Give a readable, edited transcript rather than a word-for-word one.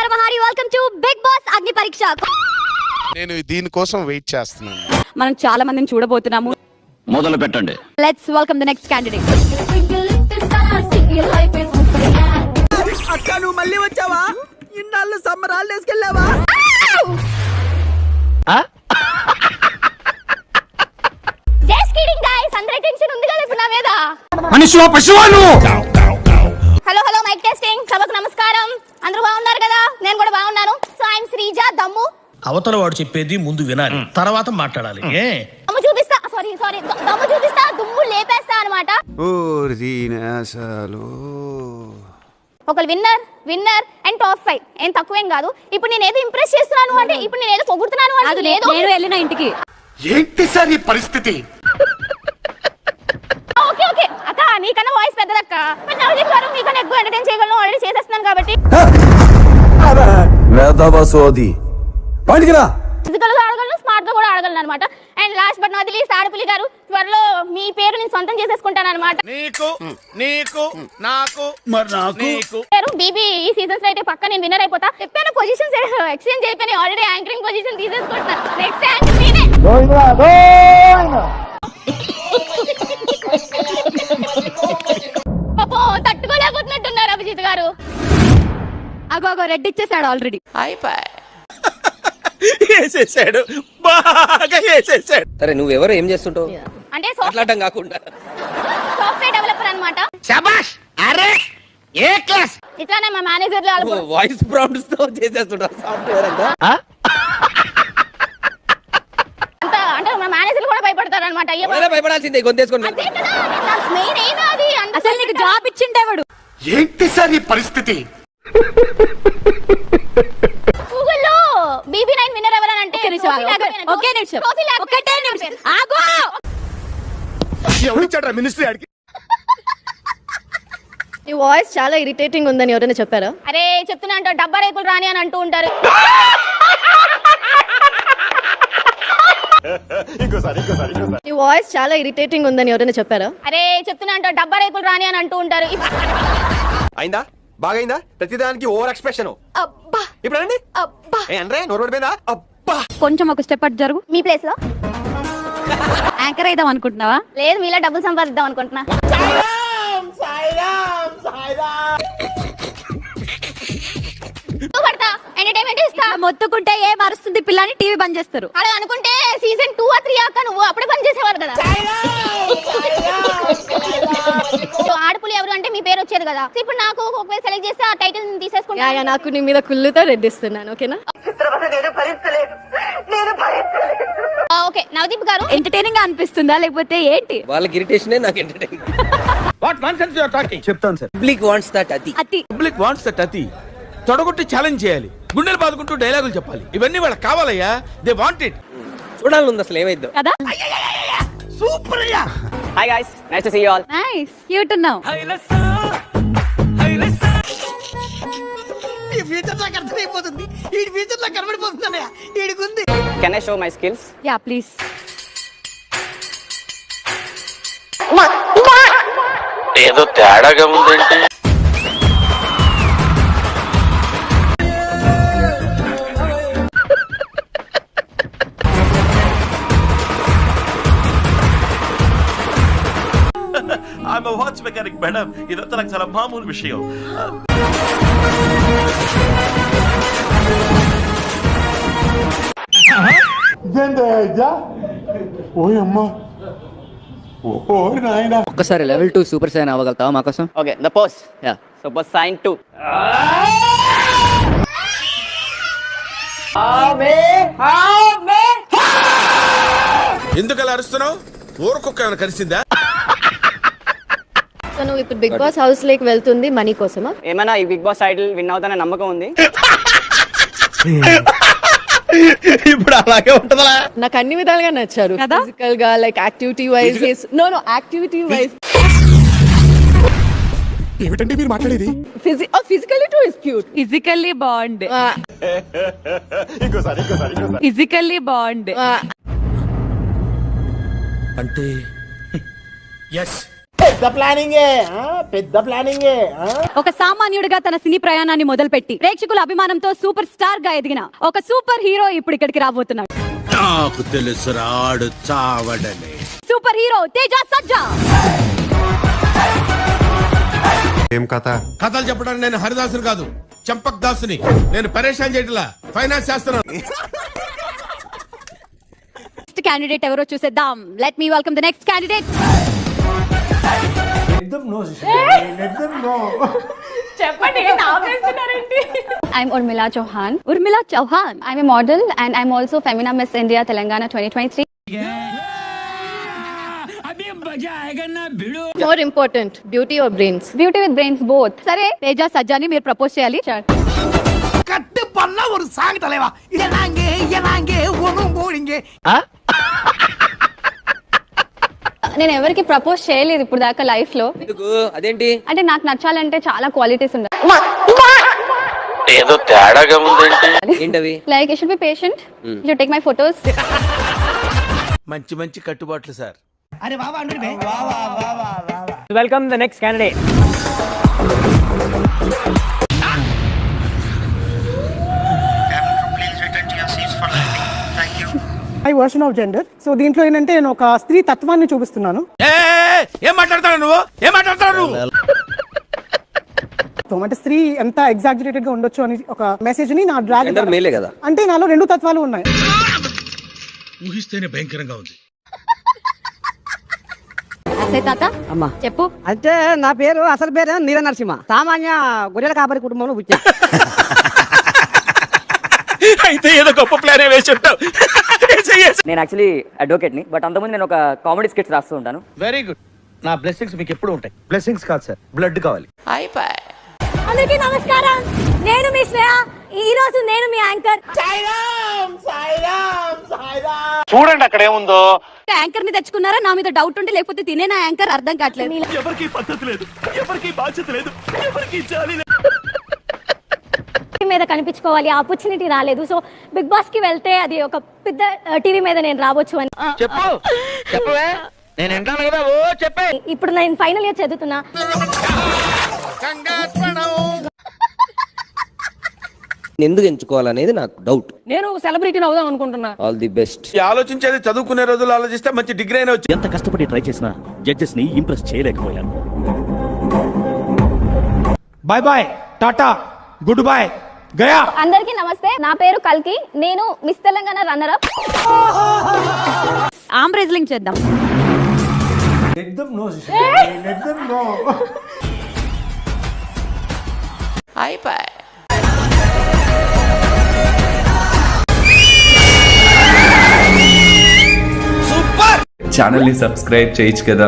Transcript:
నమస్కారం Hari, welcome to Bigg Boss Agni Pariksha. నేను దీనికోసం వెయిట్ చేస్తున్నాను. మనం చాలా మందిని చూడబోతున్నాము. మొదలు పెట్టండి. Let's welcome the next candidate. అక్క నువ్వు మళ్ళీ వచ్చావా? ఇన్నాళ్ళు సమ్మర్ హాలిడేస్ కెళ్ళావా? జస్ట్ కిడింగ్ గైస్, అందరి టెన్షన్ ఉంది కదా ఇప్పుడు నా మీద. మనిషివా పశువా నువ్వు? Hello hello, mic testing. సభకు నమస్కారం. అందరూ బాగున్నారు కదా? నేను కూడా బాగున్నాను. సో ఐ యామ్ శ్రీజ దమ్ము. అవతల వాడు చెప్పేది ముందు వినాలి, తర్వాత మాట్లాడాలి. దమ్ము చూపిస్తా, సారీ దమ్ము చూపిస్తా, దుమ్ము లేపేస్తా అన్నమాట. ఒకళ్ళు విన్నర్ అండ్ టాప్ 5 ఏం తక్కువేం కాదు. ఇప్పుడు నేను ఏదో ఇంప్రెస్ చేస్తున్నాను అంటే, ఇప్పుడు నేను ఏదో పొగుడుతున్నాను అంటే లేదు. నేను వెళ్ళిన ఇంటికి ఏంటి సార్ ఈ పరిస్థితి? ఓకే అక్క, నీకన్నా వాయిస్ పెద్దదక్క. మరి నవదీప్ గారు మీకన్నా ఎక్కువ ఎంటర్టైన్ చేయగలను, ఆల్రెడీ చేసేస్తున్నాను కాబట్టి. ఫిజికల్ గా ఆడగలను, స్మార్ట్ గా కూడా ఆడగలను అనమాట. And last but not least ఆడపిల్లి గారు, త్వరలో మీ పేరు నేను సొంతం చేసేసుకుంటాను అనమాట. నీకు నాకు పేరు బీబీ. ఈ సీజన్స్ లో అయితే పక్క నేను విన్నర్ అయిపోతా. చెప్పాను పొజిషన్స్ ఎక్స్చేంజ్ అయిపోయి ఆల్రెడీ యాంకరింగ్ పొజిషన్ తీసేసుకుంటున్నా. నెక్స్ట్ యాంకర్ నేనే. పాపం తట్టుకోలేకపోతున్నట్టున్నారు అభిజిత్ గారు. అగో రెడ్ ఇచ్చేసాడు ఆల్రెడీ. వేసేసాడు, బాగా వేసేసాడు. సరే నువ్వెవరు, ఏం చేస్తుంటావు? అంటే మాట్లాడటం కాకుండా సాఫ్ట్వేర్ డెవలపర్ అన్నమాట. శభాష్, అరే ఏ క్లాస్. ఇట్లానే మా మేనేజర్ వాయిస్ ప్రాంప్ట్స్ తో చేసేస్తుంటావు సాఫ్ట్వేర్ అంతా. అంటే మా మేనేజర్ కూడా భయపడతారు అనమాట. భయపడాల్సిందే, గొంతేసుకొని. అసలు నీకు జాబ్ ఇచ్చిండేవాడు. ఏంటి సార్ ఈ పరిస్థితి? గూగుల్లో BB9 విన్నర్ ఎవరని అంటే ఎవరిచ్చాడ్రా మినిస్ట్రీ ఆడికి? ఈ వాయిస్ చాలా ఇరిటేటింగ్ ఉందని ఎవరైనా చెప్పారా? అరే చెప్తున్నా అంట, డబ్బా రేకులు రాని అని అంటూ ఉంటారు. ఈ వాయిస్ చాలా ఇరిటేటింగ్ ఉందని ఎవరైనా చెప్పారా? అరే చెప్తున్నా అంట, డబ్బా రేకులు రాని అని అంటూ ఉంటారు. అయిందా? బాగైందా? ప్రతిదానికి ఓవర్ ఎక్స్ప్రెషన్. ఇప్పుడు అండి కొంచెం ఒక స్టెప్ అటు జరుగు. మీ ప్లేస్ లో యాంకర్ అయిద్దాం అనుకుంటున్నావా? లేదు, మీలా డబ్బులు సంపాదిద్దాం అనుకుంటున్నా. ఎంటర్టైన్మెంట్ ఇస్తా. మొత్తుకుంటే ఏ మరుస్తుంది పిల్లని టీవీ బంద్ చేస్తారు. అలా అనుకుంటే సీజన్ 2 or 3 అక్క నువ్వు అప్పుడే బంద్ చేసేవారు కదా. ఆడపులి ఎవరు అంటే మీ పేరు వచ్చేది కదా. ఇప్పుడు నాకు ఒకవేళ సెలెక్ట్ చేస్తే ఆ టైటిల్ తీసేసుకుంటా. నాకు నీ మీద కుళ్ళుతో రెడ్ ఇస్తున్నాను, ఓకేనా? ఓకే, నవదీప్ గారు ఎంటర్టైనింగ్ గా అనిపిస్తుందా లేకపోతే ఏంటి? వాళ్ళకి ఇరిటేషనే, నాకు entertain. What nonsense you are talking? చెప్తాను సార్. పబ్లిక్ వాంట్స్ దట్ అతి. పబ్లిక్ వాంట్స్ దట్ అతి. తొడగొట్టి ఛాలెంజ్ చేయాలి, గుండెలు బాదుకుంటూ డైలాగులు చెప్పాలి. ఇవన్నీ వాళ్ళకి కావాలయ్యా. They want it. చూడాలి ఉంది అసలు ఏమైందో కదా. సూపర్ అయ్యా. Hi guys, nice to see you all. Nice, cute ఉన్నావ్. ఈ ఫ్యూచర్ నాకు అర్థమైపోతుంది. ఈ ఫ్యూచర్ నాకు కనబడిపోతుందన్నయ్య. ఈడికుంది. Can I show my skills? Yeah please. ఏదో తేడాగా ఉందేంటి? I'm a watch mechanic, madam. ఇదంతా నాకు చాలా మామూలు విషయం. ఒక్కసారి లెవెల్ 2 సూపర్ సైన్ అవ్వగలుగుతావా మా కోసం? Okay, the pose. Yeah. Super sign 2. ఎందుకు అలా అరుస్తున్నావు? ఊరుకొక్క ఏమైనా కలిసిందా? సో నువ్వు ఇప్పుడు బిగ్ బాస్ హౌస్ లేక్ వెళ్తుంది మనీ కోసమా? ఏమైనా ఈ బిగ్ బాస్ టైటిల్ విన్ అవుతానే నమ్మకం ఉంది. ఇప్పుడు అలాగే ఉంటదా? నాకు అన్ని విధాలుగా నచ్చారు. ఫిజికల్ గా, like activity wise. Activity wise. ఏమిటండి మీరు మాట్లాడేది? Physically two is cute. Physically bond. Physically bond అంటే ఎస్. ఒక సామాన్యుడిగా తన సినీ ప్రయాణాన్ని మొదలుపెట్టి ప్రేక్షకుల అభిమానంతో సూపర్ స్టార్ గా ఎదిగిన ఒక సూపర్ హీరో ఇప్పుడు ఇక్కడికి రాబోతున్నాడు. నాకు తెలుసు రాడు చావడని. సూపర్ హీరో తేజ సజ్జా. ఏం కథ? కథలు చెప్పడానికి నేను హరిదాసుని కాదు, చంపక్ దాసుని. నేను పరేషాన్ చేయట్లా, ఫైనాన్స్ చేస్తున్నాను. నెక్స్ట్ క్యాండిడేట్ ఎవరో చూసేద్దాం. Let me welcome the next candidate. చెప్పండి I'm Urmila Chauhan. Urmila Chauhan. I'm a model and I'm also Femina Miss India Telangana 2023. More important, beauty or brains? Beauty with brains both. సరే, తేజ సజ్జాని మీరు propose చేయాలి. Sure. కట్టు పన్న ஒரு song தலைவா ఎలాంగే నేను ఎవరికి ప్రపోజ్ చేయలేదు ఇప్పుడు దాకా లైఫ్ లో. ఎందుకు అదేంటి? అంటే నాకు నచ్చాలంటే చాలా క్వాలిటీస్ ఉండాలి. ఏదో తేడాగా ఉందేంటి? ఏంటవి? Like you should be patient. You should take my photos. మంచి మంచి కట్టుబాట్లు sir. Welcome the next candidate. My version of gender. So దీంట్లో ఏంటంటే నేను ఒక స్త్రీ తత్వాన్ని చూపిస్తున్నాను. ఏం మాట్లాడతావు నువ్వు? ఏం మాట్లాడతావు నువ్వు? అంటే స్త్రీ ఎంత ఎగ్జాజరేటెడ్ గా ఉండొచ్చు అని ఒక మెసేజ్ ని నా డ్రాగ్ మేలే కదా. అంటే నాలో రెండు తత్వాలు ఉన్నాయి. ఊహిస్తేనే భయంకరంగా ఉంది. తాత అమ్మా చెప్పు. అంటే నా పేరు అసలు పేరు నీల నరసింహ. సామాన్య గొర్రెల కాపరి కుటుంబంలో పుట్టా. అయితే ఏదో గొప్ప ప్లాన్ వేసి ఉంటావు. నేను యాక్చువల్లీ అడ్వకేట్ ని, బట్ అంతకుముందు నేను ఒక కామెడీ స్కిట్స్ రాస్తూ ఉంటాను. Very good. నా బ్లెస్సింగ్స్ మీకు ఎప్పుడు ఉంటాయి. బ్లెస్సింగ్స్ కాదు సార్, బ్లడ్ కావాలి. అందరికీ నమస్కారం. నేను మీ శ్రేయ. ఈ రోజు నేను మీ యాంకర్. చూడండి అక్కడ ఏముందో. యాంకర్ ని తెచ్చుకున్నారా? నా మీద డౌట్ ఉంటే, లేకపోతే తినే నా యాంకర్ అర్థం కావట్లేదు. ఎవరికి పద్ధతి లేదు, ఎవరికి బాధ్యత లేదు, ఎవరికి జాలి లేదు. మీద కనిపించుకోవాలి, ఆపర్చునిటీ రాలేదు. సో బిగ్ బాస్ కి వెళ్తే అది ఒక పెద్ద టీవీ మీద నేను రావచ్చు అని. చెప్పు చెప్పవే, నేను వింటాను కదా. ఓ చెప్పే. ఇప్పుడు నేను ఫైనల్ ఇయర్ చదువుతున్నా. ఎందుకు ఎంచుకోవాలనేది నాకు డౌట్. నేను సెలబ్రిటీని అవుదాం అనుకుంటున్నా. All the best. ఆలోచించేది చదువుకునే రోజులు ఆలోచిస్తే మంచి డిగ్రీ అయినా వచ్చి. ఎంత కష్టపడి ట్రై చేసినా జడ్జెస్ ని ఇంప్రెస్ చేయలేకపోయాను. బాయ్ బాయ్, టాటా, గుడ్ బాయ్, గయా. అందరికీ నమస్తే. నా పేరు కల్కి. నేను miss Telangana runner up. Arm wrestling చేద్దాం. సూపర్. ఛానల్ ని సబ్స్క్రైబ్ చేయొచ్చు కదా.